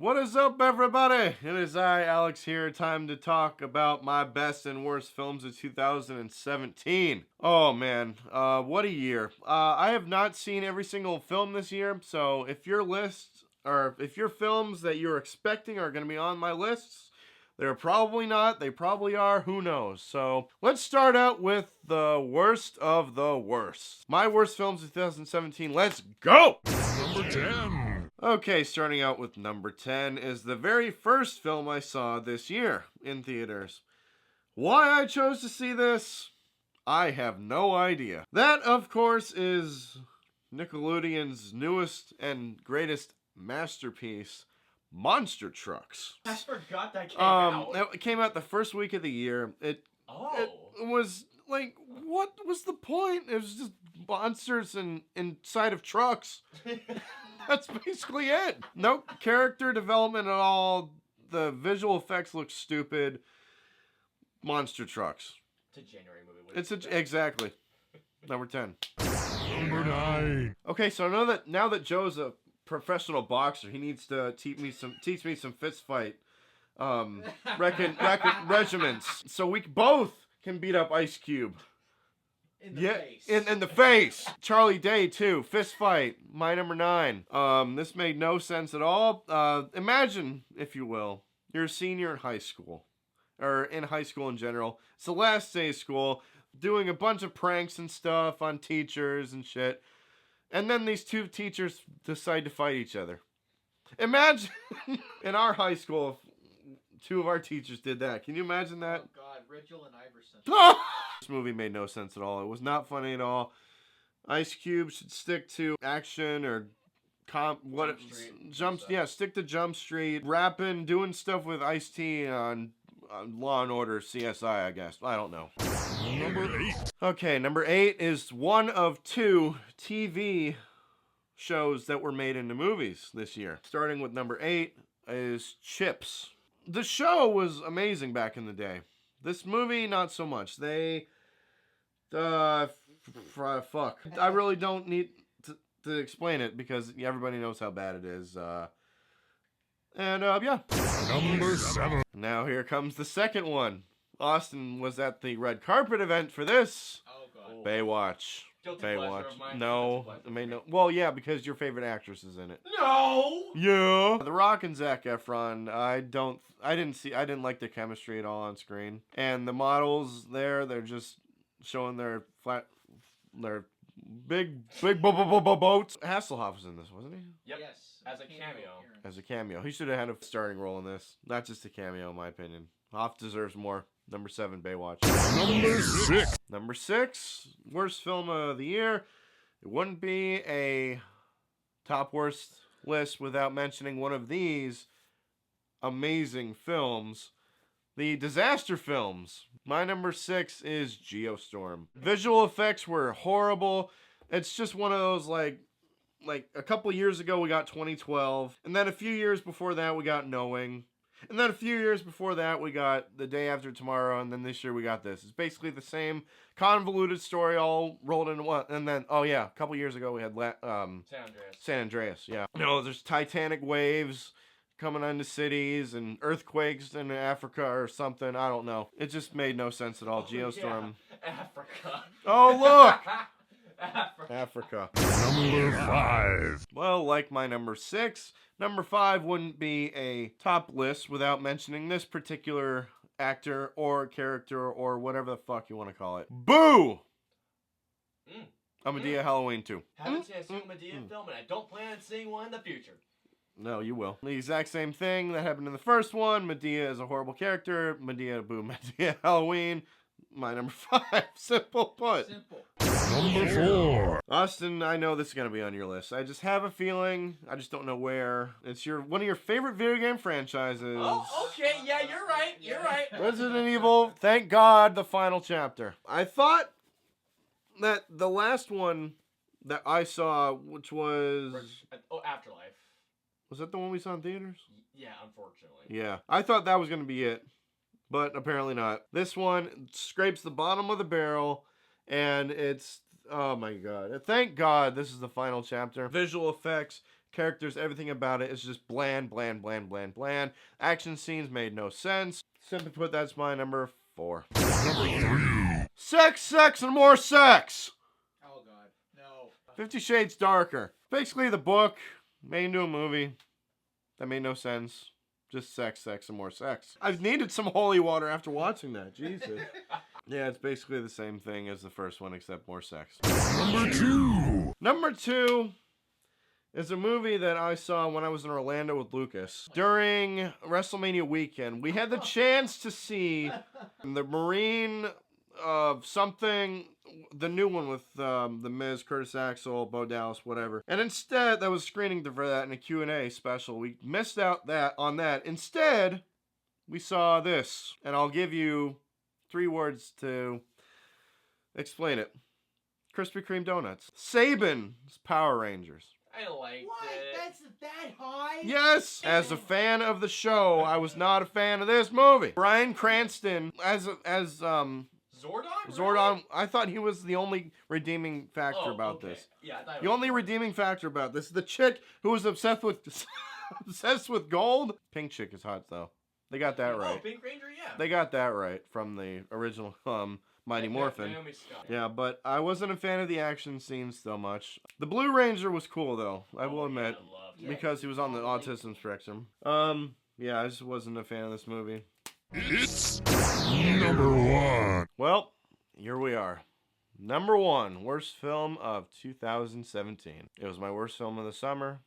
What is up, everybody? It is I, Alex, here. Time to talk about my best and worst films of 2017. Oh, man. What a year. I have not seen every single film this year, so if your list, or if your films that you're expecting are going to be on my lists, they're probably not. They probably are. Who knows? So let's start out with the worst of the worst. My worst films of 2017. Let's go! Number 10. Okay, starting out with number 10 is the very first film I saw this year in theaters. Why I chose to see this, I have no idea. That, of course, is Nickelodeon's newest and greatest masterpiece, Monster Trucks. I forgot that came out. It came out the first week of the year. It was like, what was the point? It was just monsters inside of trucks. That's basically it. No character development at all. The visual effects look stupid. Monster Trucks. It's a January movie. Exactly. Number 10. Number 9. Okay, so I know that now that Joe's a professional boxer, he needs to teach me some fist fight regiments, so we both can beat up Ice Cube. In the face. In the face. Charlie Day too. Fist fight. My number 9. This made no sense at all. Imagine, if you will, you're a senior in high school, or in high school in general. It's the last day of school, doing a bunch of pranks and stuff on teachers and shit. And then these two teachers decide to fight each other. Imagine in our high school if two of our teachers did that. Can you imagine that? Oh God, Rigel and Iverson. This movie made no sense at all. It was not funny at all. Ice Cube should stick to action or stick to Jump Street, rapping, doing stuff with Ice-T on Law and Order, CSI, I guess. I don't know. Number 8. Okay, number 8 is one of 2 TV shows that were made into movies this year. Starting with number 8 is Chips. The show was amazing back in the day. This movie, not so much. Fuck. I really don't need to explain it because everybody knows how bad it is. Yeah. Number 7. Now here comes the second one. Austin was at the red carpet event for this. Oh God. Baywatch. Guilty pleasure Baywatch. of mine. No, Guilty it made no. pleasure. Well, yeah, because your favorite actress is in it. No. Yeah. The Rock and Zac Efron. I didn't like their chemistry at all on screen. And the models there, they're just showing their big boats. Hasselhoff was in this, wasn't he? Yep. Yes. As a cameo. As a cameo. He should have had a starting role in this. Not just a cameo, in my opinion. Hoff deserves more. Number 7, Baywatch. Number 6. Number 6, worst film of the year. It wouldn't be a top worst list without mentioning one of these amazing films. The disaster films. My number 6 is Geo Storm. Visual effects were horrible. It's just one of those like a couple years ago we got 2012, and then a few years before that we got Knowing, and then a few years before that we got The Day After Tomorrow, and then this year we got this. It's basically the same convoluted story all rolled into one. And then a couple years ago we had San Andreas. Yeah. There's titanic waves coming onto cities and earthquakes in Africa or something. I don't know. It just made no sense at all. Geostorm. Yeah. Africa. Oh, look! Africa. Number 5. Well, like my number 6, number 5 wouldn't be a top list without mentioning this particular actor or character or whatever the fuck you want to call it. Boo! Medea Halloween 2. Haven't seen a single Medea film, and I don't plan on seeing one in the future. No, you will. The exact same thing that happened in the first one. Medea is a horrible character. Medea Halloween. My number 5. Simple put. Simple. Number 4. Austin, I know this is going to be on your list. I just have a feeling. I just don't know where. It's one of your favorite video game franchises. Oh, okay. Yeah, you're right. You're right. Resident Evil, thank God, the final chapter. I thought that the last one that I saw, which was... Afterlife. Was that the one we saw in theaters? Yeah, unfortunately. Yeah. I thought that was going to be it, but apparently not. This one scrapes the bottom of the barrel, and it's... Oh my God. Thank God this is the final chapter. Visual effects, characters, everything about it is just bland, bland, bland, bland, bland. Action scenes made no sense. Simply put, that's my number 4. Number 3. Sex, sex, and more sex! Oh god, no. 50 Shades Darker. Basically the book made into a movie that made no sense. Just sex, sex, and more sex. I've needed some holy water after watching that. Jesus. Yeah, it's basically the same thing as the first one, except more sex. Number 2. Number 2 is a movie that I saw when I was in Orlando with Lucas. During WrestleMania weekend, we had the chance to see the Marine of something, the new one with The Miz, Curtis Axel, Bo Dallas, whatever. And instead, that was screening for that in a Q&A special. We missed out on that. Instead, we saw this, and I'll give you 3 words to explain it. Krispy Kreme donuts. Saban's Power Rangers. I liked What? it. That's that high? Yes, as a fan of the show, I was not a fan of this movie. Bryan Cranston as Zordon? Zordon, Really? I thought he was the only redeeming factor about okay. this. Yeah, I thought it The was only Zordon. redeeming factor about this is the chick who was obsessed with gold. Pink chick is hot though. They got that Oh, right. Pink Ranger, yeah. They got that right from the original Mighty Morphin. Naomi Scott. Yeah, but I wasn't a fan of the action scenes so much. The Blue Ranger was cool though, I will admit, I loved it. because he was on the autism spectrum. Yeah, I just wasn't a fan of this movie. It's number 1. Well, here we are. Number 1, worst film of 2017. It was my worst film of the summer.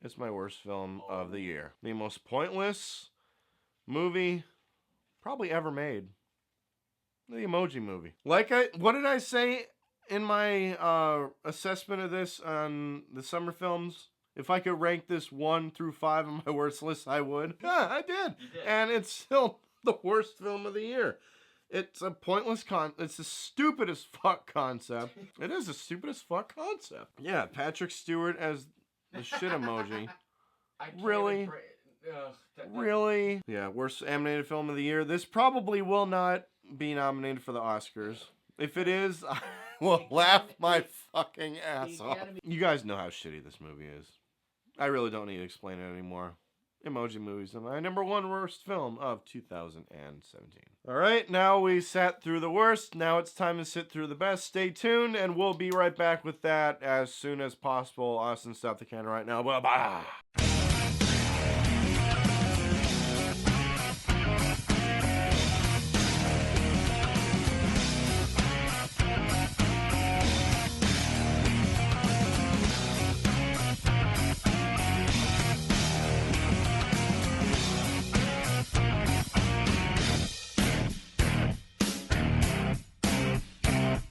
It's my worst film of the year. The most pointless movie probably ever made. The Emoji Movie. What did I say in my assessment of this on the summer films? If I could rank this 1 through 5 on my worst list, I would. Yeah, I did. You did. And it's still the worst film of the year. It's a pointless it's the stupidest fuck concept. It is a stupidest fuck concept. Yeah, Patrick Stewart as the shit emoji. I can't Really? even that- Really? Yeah, worst animated film of the year. This probably will not be nominated for the Oscars. If it is, I will laugh my fucking ass off. You guys know how shitty this movie is. I really don't need to explain it anymore. Emoji Movie's my number 1 worst film of 2017. Alright, now we sat through the worst. Now it's time to sit through the best. Stay tuned, and we'll be right back with that as soon as possible. Austin, stop the camera right now. Bye-bye.